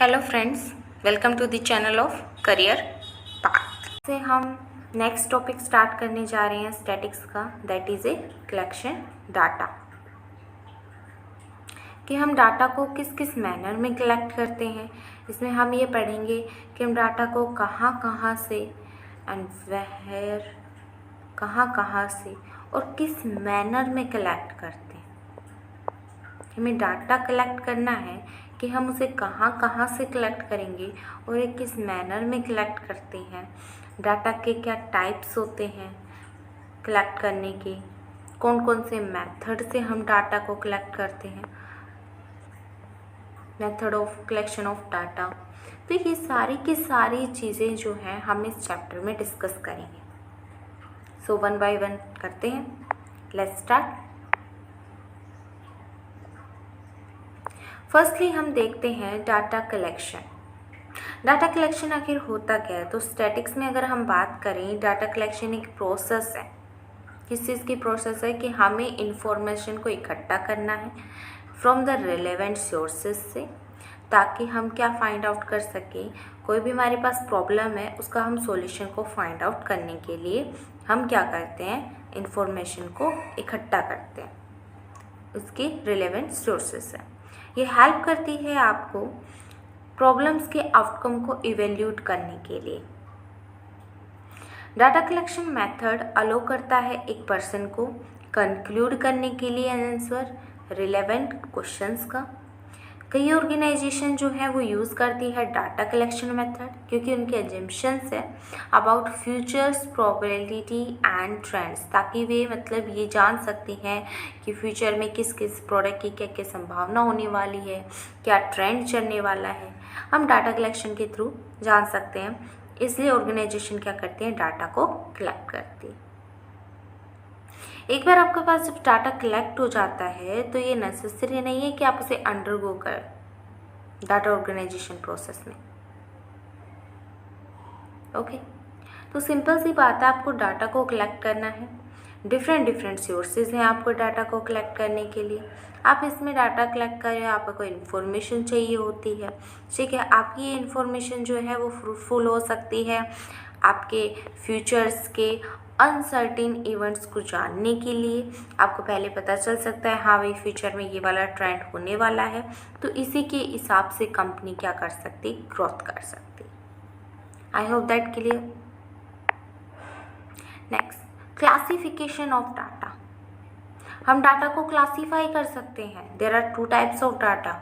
Hello friends, welcome to the channel of career path. से हम next topic start करने जा रहे हैं स्टैटिक्स का, that is a collection data. कि हम डाटा को किस किस मैनर में कलेक्ट करते हैं। इसमें हम ये पढ़ेंगे कि हम डाटा को कहाँ कहाँ से एंड वेयर, कहाँ से और किस मैनर में कलेक्ट करते हैं। हमें डाटा कलेक्ट करना है कि हम उसे कहाँ से कलेक्ट करेंगे और ये किस मैनर में कलेक्ट करते हैं। डाटा के क्या टाइप्स होते हैं कलेक्ट करने के, कौन कौन से मेथड से हम डाटा को कलेक्ट करते हैं, method of collection of data. तो ये सारी की सारी चीज़ें जो हैं हम इस चैप्टर में डिस्कस करेंगे। सो वन बाय वन करते हैं। Let's start. फर्स्टली हम देखते हैं डाटा कलेक्शन। डाटा कलेक्शन आखिर होता क्या है? तो स्टैटिक्स में अगर हम बात करें, डाटा कलेक्शन एक प्रोसेस है। किस चीज़ की प्रोसेस है? कि हमें इंफॉर्मेशन को इकट्ठा करना है फ्रॉम द रिलेवेंट सोर्सेज से, ताकि हम क्या फाइंड आउट कर सकें। कोई भी हमारे पास प्रॉब्लम है, उसका हम सॉल्यूशन को फाइंड आउट करने के लिए हम क्या करते हैं? इंफॉर्मेशन को इकट्ठा करते हैं उसके रिलेवेंट सोर्सेज से। ये हेल्प करती है आपको प्रॉब्लम्स के आउटकम को इवेल्यूट करने के लिए। डाटा कलेक्शन मेथड अलो करता है एक पर्सन को कंक्लूड करने के लिए आंसर रिलेवेंट क्वेश्चंस का। कई ऑर्गेनाइजेशन जो है वो यूज़ करती है डाटा कलेक्शन मेथड, क्योंकि उनके एजम्पशंस है about futures probability and trends, ताकि वे मतलब ये जान सकती हैं कि फ्यूचर में किस किस प्रोडक्ट की क्या क्या संभावना होने वाली है, क्या ट्रेंड चलने वाला है, हम डाटा कलेक्शन के थ्रू जान सकते हैं। इसलिए ऑर्गेनाइजेशन क्या करते हैं? डाटा को कलेक्ट करती है। एक बार आपके पास जब डाटा कलेक्ट हो जाता है तो ये नेसेसरी नहीं है कि आप उसे अंडरगो कर डाटा ऑर्गेनाइजेशन प्रोसेस में। ओके, तो सिंपल सी बात है, आपको डाटा को कलेक्ट करना है। डिफरेंट सोर्सेज हैं आपको डाटा को कलेक्ट करने के लिए। आप इसमें डाटा कलेक्ट कर रहे हो, आपको कोई इन्फॉर्मेशन चाहिए होती है, ठीक है। आपकी ये इन्फॉर्मेशन जो है वो फ्रूटफुल हो सकती है आपके फ्यूचर्स के अनसर्टेन इवेंट्स को जानने के लिए। आपको पहले पता चल सकता है हाँ भाई फ्यूचर में ये वाला ट्रेंड होने वाला है, तो इसी के हिसाब से कंपनी क्या कर सकती, ग्रोथ कर सकती। I hope that clear. Next, classification of data. हम डाटा को क्लासीफाई कर सकते हैं। There are two types of data.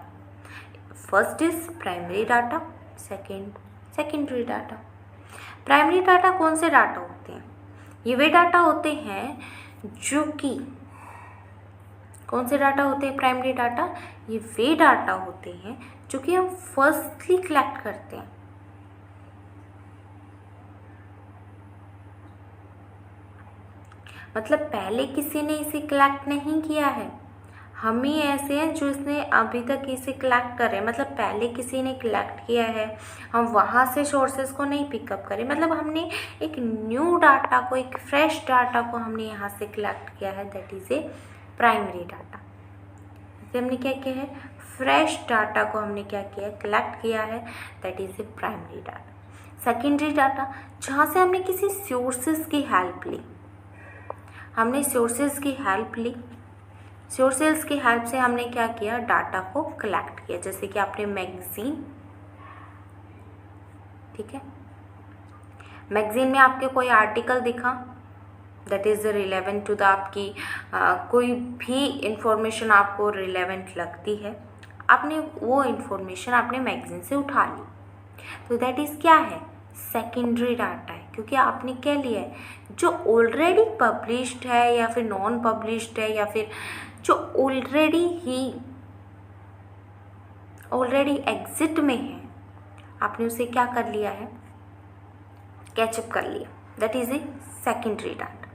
First is primary data, second secondary data. Primary data कौन से डाटा होते हैं? ये वे डाटा होते हैं जो कि, कौन से डाटा होते हैं प्राइमरी डाटा? ये वे डाटा होते हैं जो कि हम फर्स्टली कलेक्ट करते हैं। मतलब पहले किसी ने इसे कलेक्ट नहीं किया है, हम ही ऐसे हैं जो इसने अभी तक इसे कलेक्ट कर रहे हैं। मतलब पहले किसी ने कलेक्ट किया है, हम वहाँ से सोर्सेज को नहीं पिकअप करें। मतलब हमने एक न्यू डाटा को, एक फ्रेश डाटा को हमने यहाँ से कलेक्ट किया है, that is A primary data. हमने क्या किया है? फ्रेश डाटा को हमने क्या किया है? कलेक्ट किया है, that is A primary data. Secondary data, जहाँ से हमने किसी सोर्सेज की हेल्प ली, हमने सोर्सेज की हेल्प ली, सोर्सेज की हेल्प से हमने क्या किया? डाटा को कलेक्ट किया। जैसे कि आपने मैगजीन, ठीक है, मैगजीन में आपके कोई आर्टिकल दिखा, that is relevant to the आपकी कोई भी इंफॉर्मेशन आपको रिलेवेंट लगती है, आपने वो इंफॉर्मेशन आपने मैगजीन से उठा ली, तो दैट इज़ क्या है? सेकेंडरी डाटा है। क्योंकि आपने क्या लिया है? जो ऑलरेडी पब्लिश्ड है या फिर नॉन पब्लिश्ड है या फिर जो ऑलरेडी एग्जिट में है, आपने उसे क्या कर लिया है? कैचअप कर लिया, that is a secondary data.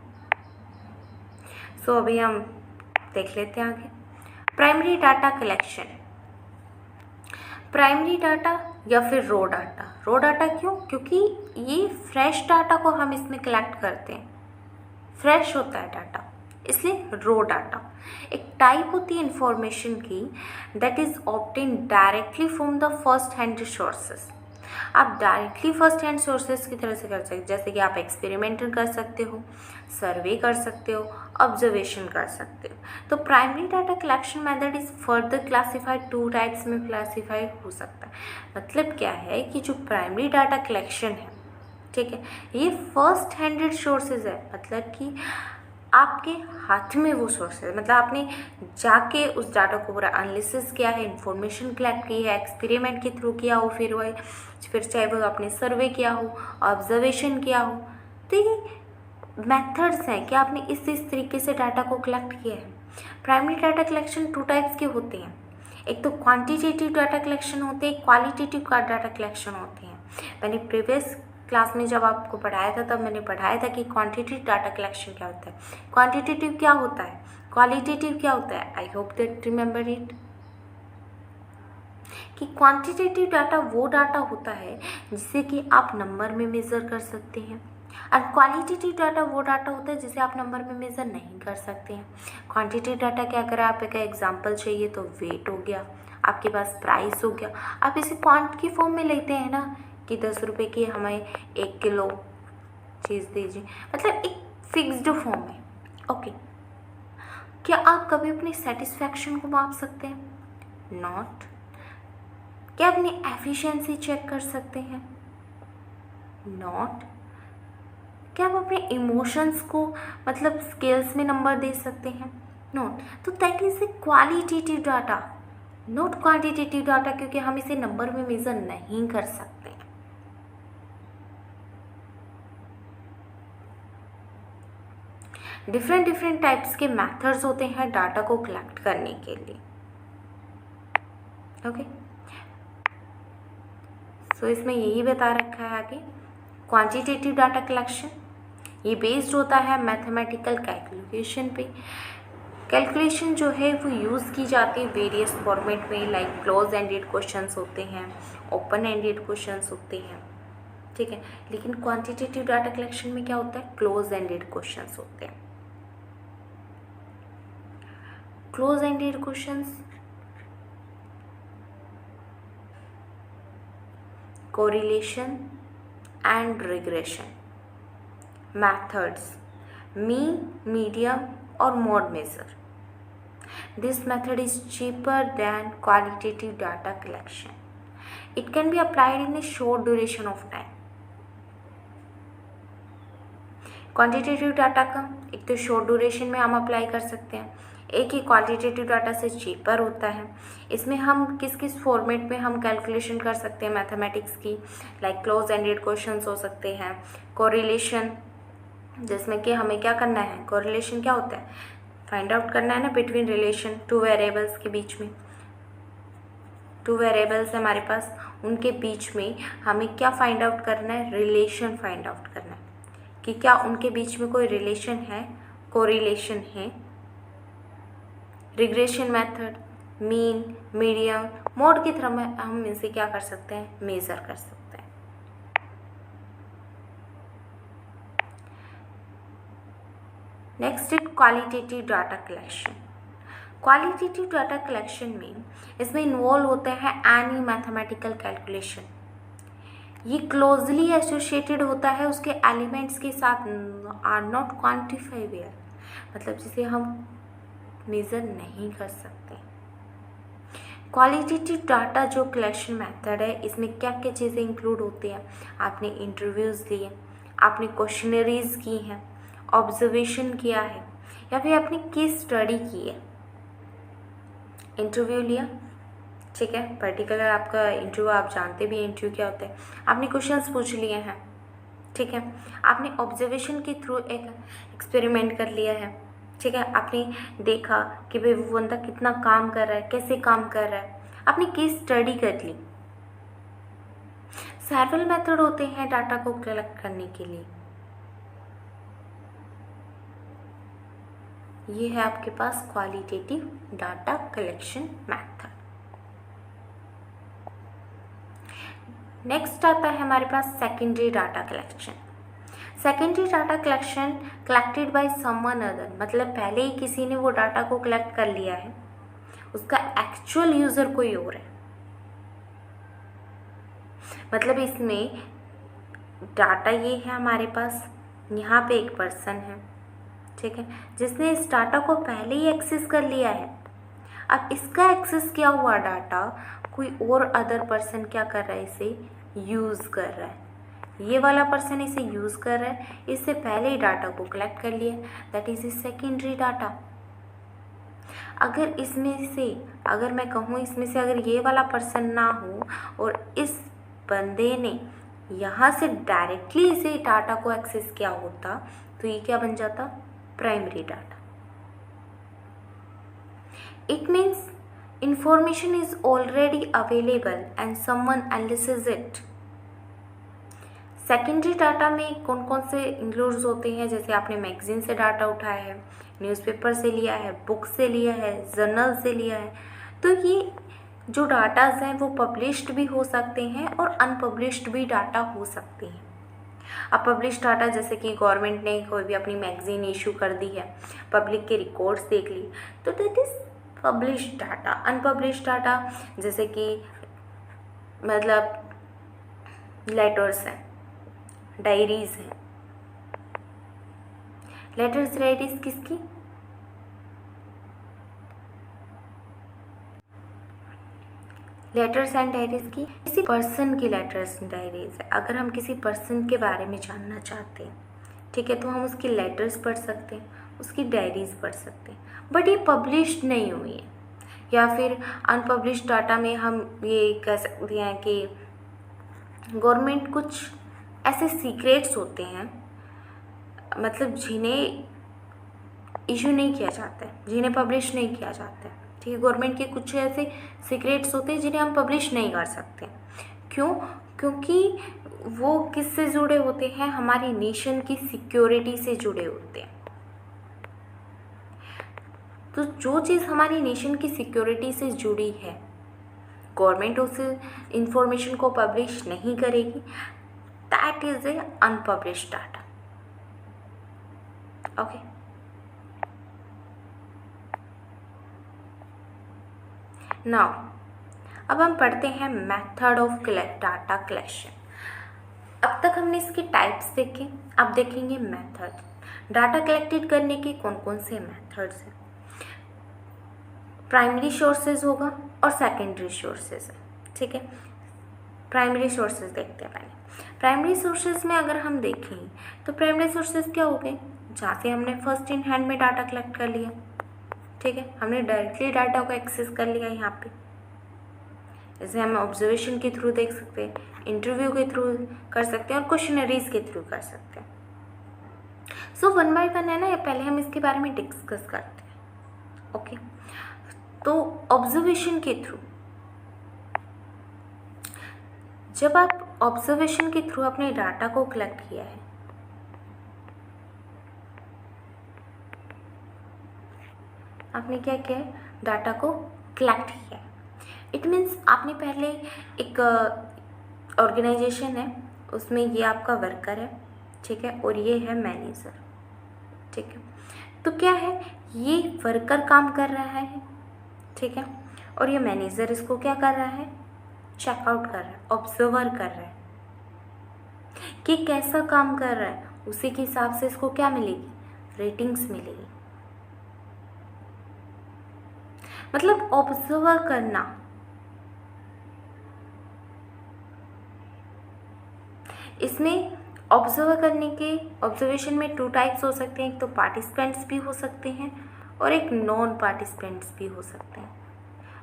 So अभी हम देख लेते हैं आगे primary data collection. Primary data या फिर रो डाटा। रो डाटा क्यों? क्योंकि ये फ्रेश डाटा को हम इसमें कलेक्ट करते हैं, फ्रेश होता है डाटा, इसलिए रो डाटा। एक टाइप होती है इंफॉर्मेशन की that is obtain directly from the first hand sources. आप डायरेक्टली फर्स्ट हैंड सोर्सेज की तरह से कर सकते, जैसे कि आप एक्सपेरिमेंटल कर सकते हो, सर्वे कर सकते हो, ऑब्जर्वेशन कर सकते हो। तो primary data collection method is further classified 2 types में क्लासिफाई हो सकता है। मतलब क्या है कि जो प्राइमरी डाटा कलेक्शन है, ठीक है, ये फर्स्ट हैंडेड सोर्सेज है, मतलब कि आपके हाथ में वो सोर्स है, मतलब आपने जाके उस डाटा को पूरा एनालिसिस किया है, इंफॉर्मेशन कलेक्ट की है, एक्सपेरिमेंट के थ्रू किया हो, फिर चाहे वो आपने सर्वे किया हो, ऑब्जर्वेशन किया हो। तो ये मेथड्स हैं कि आपने इस तरीके से डाटा को कलेक्ट किया है। प्राइमरी डाटा कलेक्शन 2 टाइप्स के होते हैं, एक तो क्वांटिटेटिव डाटा कलेक्शन होते हैं, क्वालिटेटिव डाटा कलेक्शन होते हैं। मैंने प्रीवियस क्लास में जब आपको पढ़ाया था तब मैंने पढ़ाया था कि क्वांटिटेटिव डाटा कलेक्शन क्या होता है, क्वांटिटेटिव क्या होता है, क्वालिटेटिव क्या होता है। आई होप दैट रिमेंबर इट कि क्वांटिटेटिव डाटा वो डाटा होता है जिसे कि आप नंबर में मेज़र कर सकते हैं, और क्वालिटेटिव डाटा वो डाटा होता है जिसे आप नंबर में मेज़र नहीं कर सकते हैं। क्वांटिटेटिव डाटा क्या करें, आप एक एग्जांपल चाहिए तो वेट हो गया, आपके पास प्राइस हो गया, आप इसे क्वांट की फॉर्म में लेते हैं ना कि 10 रुपये की हमें 1 किलो चीज़ दीजिए, मतलब एक फिक्स्ड फॉर्म है। ओके, क्या आप कभी अपनी सेटिस्फैक्शन को माप सकते हैं? नॉट। क्या अपनी एफिशिएंसी चेक कर सकते हैं? नॉट। क्या आप अपने इमोशंस को मतलब स्केल्स में नंबर दे सकते हैं? नॉट। तो that is a qualitative data, not quantitative data, क्योंकि हम इसे नंबर में मेजर नहीं कर सकते। डिफरेंट टाइप्स के मेथड्स होते हैं डाटा को कलेक्ट करने के लिए। ओके, सो इसमें यही बता रखा है आगे। क्वांटिटेटिव डाटा कलेक्शन ये बेस्ड होता है मैथमेटिकल कैलकुलेशन पे। कैलकुलेशन जो है वो यूज़ की जाती है वेरियस फॉर्मेट में, लाइक क्लोज एंडेड क्वेश्चंस होते हैं, ओपन एंडेड क्वेश्चंस होते हैं, ठीक है। लेकिन क्वांटिटेटिव डाटा कलेक्शन में क्या होता है, क्लोज एंडेड क्वेश्चंस होते हैं। Close ended questions correlation and regression methods, mean, median or mode measure. This method is cheaper than qualitative data collection. It can be applied in a short duration of time. Quantitative data का एक तो short duration में हम apply कर सकते हैं, एक ही qualitative data से चीपर होता है। इसमें हम किस किस फॉर्मेट में हम कैलकुलेशन कर सकते हैं मैथमेटिक्स की, लाइक क्लोज एंडेड क्वेश्चंस हो सकते हैं, कोरिलेशन जिसमें कि हमें क्या करना है, कोरिलेशन क्या होता है, फाइंड आउट करना है ना बिटवीन रिलेशन 2 वेरिएबल्स के बीच में, 2 वेरिएबल्स हमारे पास, उनके बीच में हमें क्या फाइंड आउट करना है, रिलेशन फाइंड आउट करना है कि क्या उनके बीच में कोई रिलेशन है, कोरिलेशन है। Regression method, mean, median, mode की तरह हम इनसे क्या कर सकते हैं, मेजर कर सकते हैं। Next is qualitative data collection. Qualitative data collection में इसमें इन्वॉल्व होते हैं एनी मैथमेटिकल कैलकुलेशन। ये क्लोजली एसोसिएटेड होता है उसके एलिमेंट्स के साथ, आर नॉट क्वान्टिफाइबल, मतलब जिसे हम मेज़र नहीं कर सकते। क्वालिटेटिव डाटा जो कलेक्शन मेथड है, इसमें क्या क्या चीज़ें इंक्लूड होती हैं, आपने इंटरव्यूज़ लिए, आपने क्वेश्चनरीज की हैं, ऑब्जर्वेशन किया है, या फिर आपने केस स्टडी की है। इंटरव्यू लिया, ठीक है, पर्टिकुलर आपका इंटरव्यू, आप जानते भी इंटरव्यू क्या होता है, आपने क्वेश्चंस पूछ लिए हैं, ठीक है, आपने ऑब्जर्वेशन के थ्रू एक एक्सपेरिमेंट कर लिया है, ठीक है, आपने देखा कि भाई वो बंदा कितना काम कर रहा है, कैसे काम कर रहा है, आपने केस स्टडी कर ली। सेवरल मेथड होते हैं डाटा को कलेक्ट करने के लिए। ये है आपके पास qualitative data collection method. Next आता है हमारे पास secondary data collection. Secondary data collection collected by someone other, मतलब पहले ही किसी ने वो डाटा को कलेक्ट कर लिया है, उसका एक्चुअल यूज़र कोई और है। मतलब इसमें डाटा ये है हमारे पास, यहाँ पे एक पर्सन है, ठीक है, जिसने इस डाटा को पहले ही एक्सेस कर लिया है। अब इसका एक्सेस किया हुआ डाटा कोई और अदर पर्सन क्या कर रहा है, इसे यूज़ कर रहा है। ये वाला पर्सन इसे यूज़ कर रहा है, इससे पहले ही डाटा को कलेक्ट कर लिया, that is a secondary data. अगर इसमें से, अगर मैं कहूँ इसमें से अगर ये वाला पर्सन ना हो और इस बंदे ने यहाँ से डायरेक्टली इसे डाटा को एक्सेस किया होता, तो ये क्या बन जाता, primary data. It means information is already available and someone analyzes it. Secondary data में कौन कौन से इंक्लूड्स होते हैं, जैसे आपने मैगजीन से डाटा उठाया है, न्यूज़पेपर से लिया है, बुक से लिया है, जर्नल से लिया है, तो ये जो डाटाज हैं वो पब्लिश्ड भी हो सकते हैं और अनपब्लिश्ड भी डाटा हो सकते हैं। अब पब्लिश डाटा जैसे कि गवर्नमेंट ने कोई भी अपनी मैगजीन इशू कर दी है, पब्लिक के रिकॉर्ड्स देख ली, तो that is published data. Unpublished data जैसे कि मतलब लेटर्स हैं, डायरीज हैं। लेटर्स डायरीज किसकी, लेटर्स एंड डायरीज की किसी पर्सन की लेटर्स डायरीज है। अगर हम किसी पर्सन के बारे में जानना चाहते हैं, ठीक है, तो हम उसकी लेटर्स पढ़ सकते हैं, उसकी डायरीज पढ़ सकते हैं, बट ये पब्लिश्ड नहीं हुई है। या फिर अनपब्लिश्ड डाटा में हम ये कह सकते हैं कि गवर्नमेंट कुछ ऐसे सीक्रेट्स होते हैं, मतलब जिन्हें इशू नहीं किया जाता है, जिन्हें पब्लिश नहीं किया जाता है, ठीक है। गवर्नमेंट के कुछ ऐसे सीक्रेट्स होते हैं जिन्हें हम पब्लिश नहीं कर सकते। क्यों? क्योंकि वो किससे जुड़े होते हैं, हमारी नेशन की सिक्योरिटी से जुड़े होते हैं। तो जो चीज़ हमारी नेशन की सिक्योरिटी से जुड़ी है, गवर्नमेंट उस इंफॉर्मेशन को पब्लिश नहीं करेगी, that is A unpublished data. Okay, now अब हम पढ़ते हैं मेथड ऑफ डाटा कलेक्शन। अब तक हमने इसके टाइप्स देखे, अब देखेंगे मेथड। डाटा कलेक्टेड करने के कौन कौन से मेथड्स हैं। प्राइमरी सोर्सेज होगा और सेकेंडरी सोर्सेज है, ठीक है। प्राइमरी सोर्सेज देखते हैं पहले। प्राइमरी सोर्सेज में अगर हम देखें तो प्राइमरी सोर्सेज क्या हो गए, जहाँ से हमने फर्स्ट इन हैंड में डाटा कलेक्ट कर लिया, ठीक है, हमने डायरेक्टली डाटा को एक्सेस कर लिया यहाँ पे। जैसे हम ऑब्जर्वेशन के थ्रू देख सकते हैं, इंटरव्यू के थ्रू कर सकते हैं और क्वेश्चनरीज के थ्रू कर सकते हैं। सो 1 बाय 1 है ना, पहले हम इसके बारे में डिस्कस करते हैं। ओके, तो ऑब्जर्वेशन के थ्रू, जब आप ऑब्जर्वेशन के थ्रू अपने डाटा को कलेक्ट किया है, आपने क्या किया है, डाटा को कलेक्ट किया है। इट मीन्स आपने पहले एक ऑर्गेनाइजेशन है, उसमें ये आपका वर्कर है, ठीक है, और ये है मैनेजर, ठीक है। तो क्या है, ये वर्कर काम कर रहा है, ठीक है, और ये मैनेजर इसको क्या कर रहा है, चेकआउट कर रहा है, ऑब्जर्वर कर रहा है कि कैसा काम कर रहा है। उसी के हिसाब से इसको क्या मिलेगी, रेटिंग्स मिलेगी। मतलब ऑब्जर्व करना, इसमें ऑब्जर्व करने के, ऑब्जर्वेशन में 2 टाइप्स हो सकते हैं, एक तो पार्टिसिपेंट्स भी हो सकते हैं और एक नॉन पार्टिसिपेंट्स भी हो सकते हैं।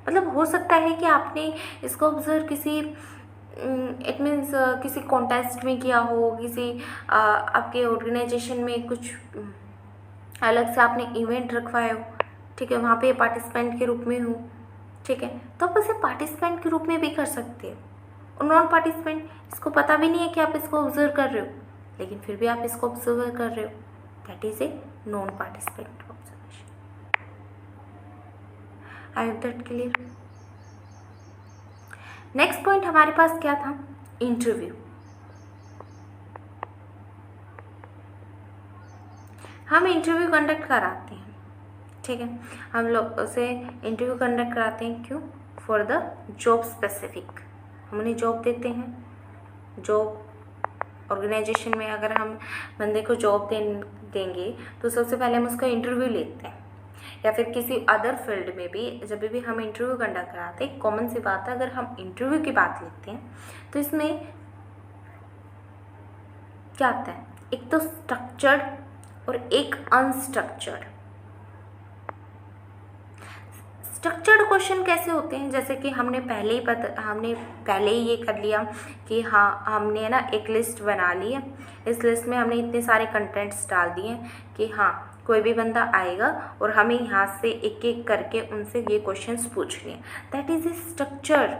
मतलब हो सकता है कि आपने इसको ऑब्जर्व किसी, इट मीन्स किसी कॉन्टेस्ट में किया हो, किसी आपके ऑर्गेनाइजेशन में कुछ अलग से आपने इवेंट रखवाया हो, ठीक है, वहाँ पे पार्टिसिपेंट के रूप में हो, ठीक है, तो आप उसे पार्टिसिपेंट के रूप में भी कर सकते हो। और नॉन पार्टिसिपेंट, इसको पता भी नहीं है कि आप इसको ऑब्जर्व कर रहे हो, लेकिन फिर भी आप इसको ऑब्जर्व कर रहे हो, that is a non participant observation. I hope that clear. Next point हमारे पास क्या था, इंटरव्यू। हम इंटरव्यू कंडक्ट कराते हैं, ठीक है, हम लोग उसे इंटरव्यू कंडक्ट कराते हैं, क्यों? फॉर द जॉब स्पेसिफिक, हम उन्हें जॉब देते हैं। जॉब ऑर्गेनाइजेशन में अगर हम बंदे को जॉब देंगे तो सबसे पहले हम उसका इंटरव्यू लेते हैं, या फिर किसी अदर फील्ड में भी जब भी हम इंटरव्यू कंडक्ट कराते हैं, कॉमन सी बात है, अगर हम इंटरव्यू की बात लेते हैं तो इसमें क्या आता है? एक तो स्ट्रक्चर्ड और एक अनस्ट्रक्चर्ड। स्ट्रक्चर्ड क्वेश्चन कैसे होते हैं? जैसे कि हमने पहले ही ये कर लिया कि हाँ, हमने ना एक लिस्ट बना ली है, इस लिस्ट में हमने इतने सारे कंटेंट्स डाल दिए हैं कि हाँ, कोई भी बंदा आएगा और हमें यहाँ से एक एक करके उनसे ये क्वेश्चंस पूछने हैं। That is a structure.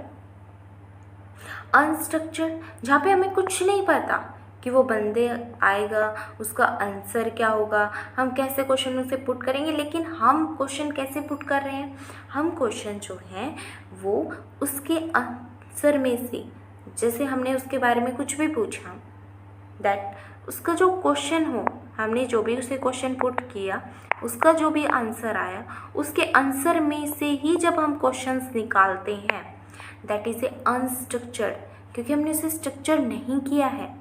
Unstructured, जहाँ पे हमें कुछ नहीं पता कि वो बंदे आएगा, उसका आंसर क्या होगा, हम कैसे क्वेश्चन उसे पुट करेंगे, लेकिन हम क्वेश्चन कैसे पुट कर रहे हैं? हम क्वेश्चन जो हैं वो उसके आंसर में से, जैसे हमने उसके बारे में कुछ भी पूछा, दैट उसका जो क्वेश्चन हो, हमने जो भी उसे क्वेश्चन पुट किया, उसका जो भी आंसर आया, उसके आंसर में से ही जब हम क्वेश्चंस निकालते हैं, दैट इज़ ए अनस्ट्रक्चर्ड, क्योंकि हमने उसे स्ट्रक्चर नहीं किया है।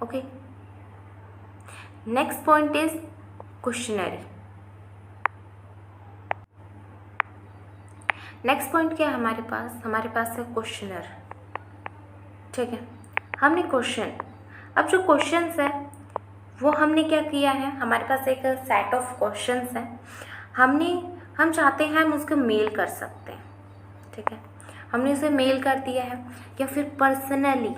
Okay, next point is questionnaire. Next point क्या है हमारे पास है क्वेश्चनर, ठीक है। हमने क्वेश्चन, अब जो क्वेश्चंस है वो हमने क्या किया है, हमारे पास एक सेट ऑफ क्वेश्चंस है, हम चाहते हैं हम उसको मेल कर सकते हैं, ठीक है। हमने उसे मेल कर दिया है, या फिर पर्सनली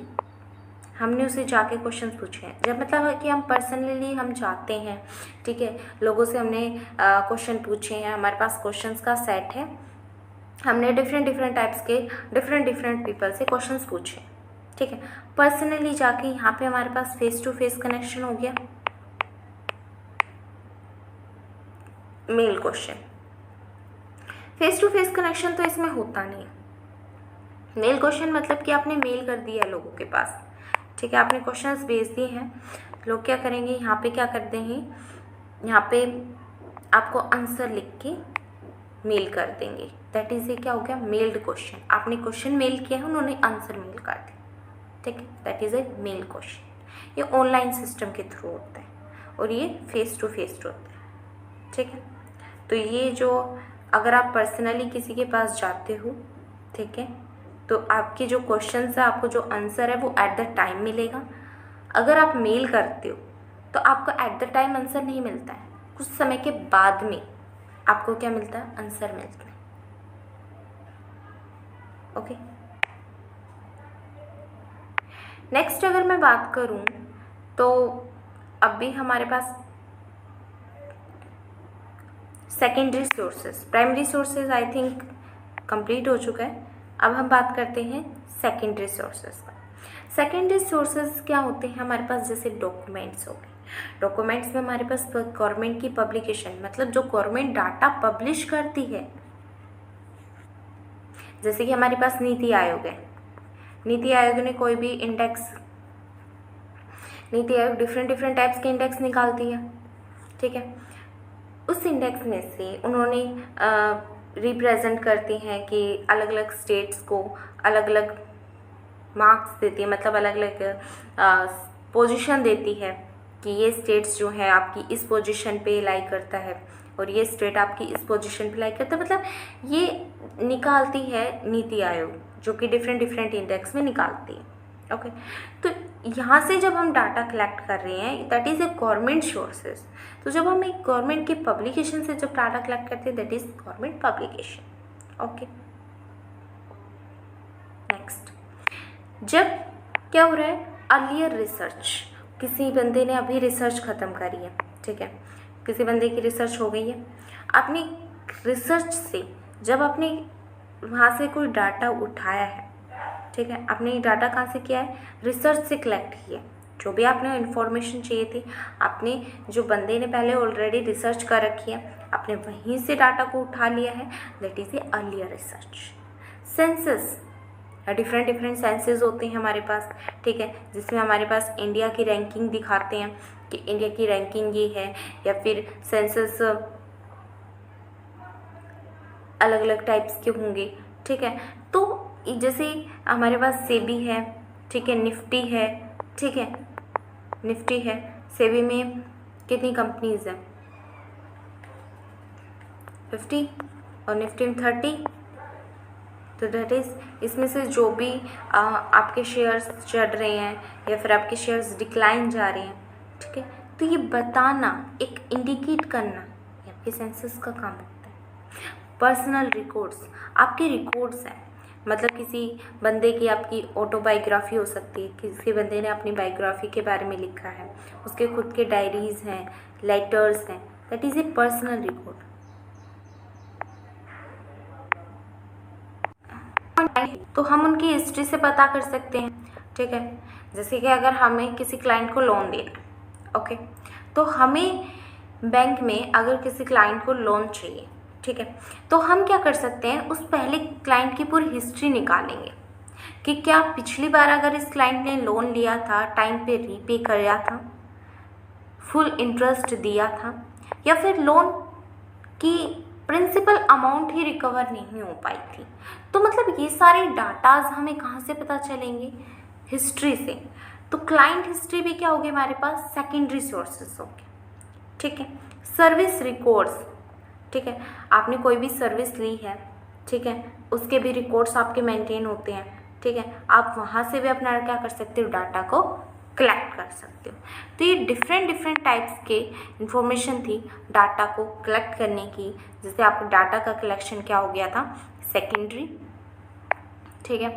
हमने उसे जाके क्वेश्चंस पूछे हैं। जब मतलब है कि हम पर्सनली हम जाते हैं, ठीक है, लोगों से हमने क्वेश्चन पूछे हैं, हमारे पास क्वेश्चंस का सेट है, हमने डिफरेंट टाइप्स के डिफरेंट पीपल से क्वेश्चंस पूछे, ठीक है। पर्सनली जाके यहाँ पे हमारे पास फेस टू फेस कनेक्शन हो गया, mail question. Face to face connection तो इसमें होता नहीं। मेल क्वेश्चन मतलब कि आपने मेल कर दिया है लोगों के पास, ठीक है, आपने क्वेश्चंस भेज दिए हैं, लोग क्या करेंगे, यहाँ पे क्या करते हैं, यहाँ पे आपको आंसर लिख के मेल कर देंगे। दैट इज़ ये क्या हो गया, मेल्ड क्वेश्चन। आपने क्वेश्चन मेल किया है, उन्होंने आंसर मेल कर दिया, ठीक है, that is a mail question. ये ऑनलाइन सिस्टम के थ्रू होता है और ये फेस टू फेस होता है, ठीक है। तो ये जो अगर आप पर्सनली किसी के पास जाते हो, ठीक है, तो आपके जो क्वेश्चंस है, आपको जो आंसर है वो एट द टाइम मिलेगा। अगर आप मेल करते हो तो आपको एट द टाइम आंसर नहीं मिलता है, कुछ समय के बाद में आपको क्या मिलता है, आंसर मिलता है। ओके, नेक्स्ट अगर मैं बात करूं तो अब भी हमारे पास secondary sources, primary sources I think complete हो चुका है। अब हम बात करते हैं सेकेंडरी सोर्सेज का। सेकेंडरी सोर्सेज क्या होते हैं हमारे पास, जैसे डॉक्यूमेंट्स हो गए। डॉक्यूमेंट्स में हमारे पास गवर्नमेंट की पब्लिकेशन, मतलब जो गवर्नमेंट डाटा पब्लिश करती है, जैसे कि हमारे पास नीति आयोग है, नीति आयोग ने कोई भी index, NITI Aayog different types के इंडेक्स निकालती है, ठीक है। उस इंडेक्स में से उन्होंने रिप्रेजेंट करती हैं कि अलग अलग स्टेट्स को अलग अलग मार्क्स देती है, मतलब अलग अलग पोजीशन देती है कि ये स्टेट्स जो है आपकी इस पोजीशन पे लाई करता है और ये स्टेट आपकी इस पोजीशन पे लाई करता है, मतलब ये निकालती है नीति आयोग, जो कि डिफरेंट इंडेक्स में निकालती है। ओके, तो यहाँ से जब हम डाटा कलेक्ट कर रहे हैं, that is A government sources. तो जब हम एक गवर्नमेंट के पब्लिकेशन से जब डाटा कलेक्ट करते हैं, that is government publication. Okay, next, जब क्या हो रहा है, अर्लियर रिसर्च, किसी बंदे ने अभी रिसर्च ख़त्म करी है, ठीक है, किसी बंदे की रिसर्च हो गई है, अपनी रिसर्च से जब आपने वहाँ से कोई डाटा उठाया है, ठीक है, आपने डाटा कहाँ से किया है, रिसर्च से कलेक्ट किया, जो भी आपने इन्फॉर्मेशन चाहिए थी, आपने जो बंदे ने पहले ऑलरेडी रिसर्च कर रखी है, आपने वहीं से डाटा को उठा लिया है, that is A earlier research. Census, different different senses होते हैं हमारे पास, ठीक है, जिसमें हमारे पास इंडिया की रैंकिंग दिखाते हैं कि इंडिया की रैंकिंग ये है, या फिर सेंसस अलग अलग टाइप्स के होंगे, ठीक है। तो जैसे हमारे पास सेबी है, ठीक है, निफ्टी है, ठीक है, निफ्टी है, सेबी में कितनी कंपनीज हैं, 50 और निफ्टी में 30। तो दैट इज़ इसमें से जो भी आपके शेयर्स चढ़ रहे हैं या फिर आपके शेयर्स डिक्लाइन जा रहे हैं, ठीक है, तो ये बताना, एक इंडिकेट करना, ये आपके सेंसस का काम होता है। पर्सनल रिकॉर्ड्स, आपके रिकॉर्ड्स हैं, मतलब किसी बंदे की आपकी ऑटोबायोग्राफी हो सकती है, किसी बंदे ने अपनी बायोग्राफी के बारे में लिखा है, उसके खुद के डायरीज़ हैं, लेटर्स हैं, that is A personal record. तो हम उनकी हिस्ट्री से पता कर सकते हैं, ठीक है। जैसे कि अगर हमें किसी क्लाइंट को लोन देना, ओके, तो हमें बैंक में अगर किसी क्लाइंट को लोन चाहिए, ठीक है, तो हम क्या कर सकते हैं, उस पहले क्लाइंट की पूरी हिस्ट्री निकालेंगे कि क्या पिछली बार अगर इस क्लाइंट ने लोन लिया था, टाइम पे रीपे किया था, फुल इंटरेस्ट दिया था, या फिर लोन की प्रिंसिपल अमाउंट ही रिकवर नहीं हो पाई थी। तो मतलब ये सारे डाटाज हमें कहाँ से पता चलेंगे, हिस्ट्री से। तो क्लाइंट हिस्ट्री भी क्या होगी हमारे पास, सेकेंडरी सोर्सेस होंगे, ठीक है। सर्विस रिकॉर्ड्स, ठीक है, आपने कोई भी सर्विस ली है, ठीक है, उसके भी रिकॉर्ड्स आपके मेंटेन होते हैं, ठीक है, आप वहाँ से भी अपना क्या कर सकते हो, डाटा को कलेक्ट कर सकते हो। तो ये डिफरेंट डिफरेंट टाइप्स के इंफॉर्मेशन थी डाटा को कलेक्ट करने की। जैसे आपको डाटा का कलेक्शन क्या हो गया था, सेकेंडरी, ठीक है,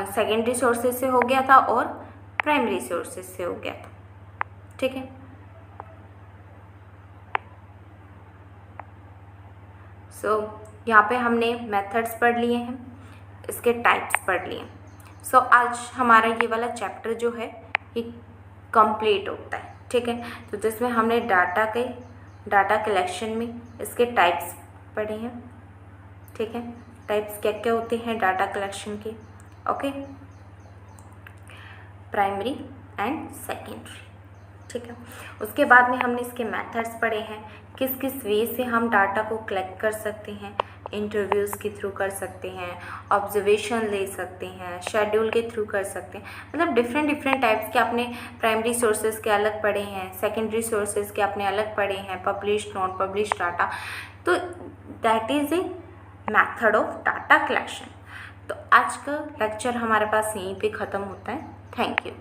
सेकेंडरी सोर्सेज से हो गया था और प्राइमरी सोर्सेज से हो गया था, ठीक है। सो यहाँ पे हमने मेथड्स पढ़ लिए हैं, इसके टाइप्स पढ़ लिए। सो आज हमारा ये वाला चैप्टर जो है ये कंप्लीट होता है, ठीक है। तो जिसमें हमने डाटा कलेक्शन में इसके टाइप्स पढ़े हैं, ठीक है, टाइप्स क्या क्या होते हैं डाटा कलेक्शन के, ओके, प्राइमरी एंड सेकेंडरी, ठीक है। उसके बाद में हमने इसके मेथड्स पढ़े हैं, किस किस वे से हम डाटा को कलेक्ट कर सकते हैं, इंटरव्यूज़ के थ्रू कर सकते हैं, ऑब्जर्वेशन ले सकते हैं, शेड्यूल के थ्रू कर सकते हैं, मतलब डिफरेंट डिफरेंट टाइप्स के आपने प्राइमरी सोर्सेज के अलग पढ़े हैं, सेकेंडरी सोर्सेज के आपने अलग पढ़े हैं, पब्लिश नॉन पब्लिश डाटा। तो that is a method of data collection. तो आज का लेक्चर हमारे पास यहीं पे ख़त्म होता है। Thank you.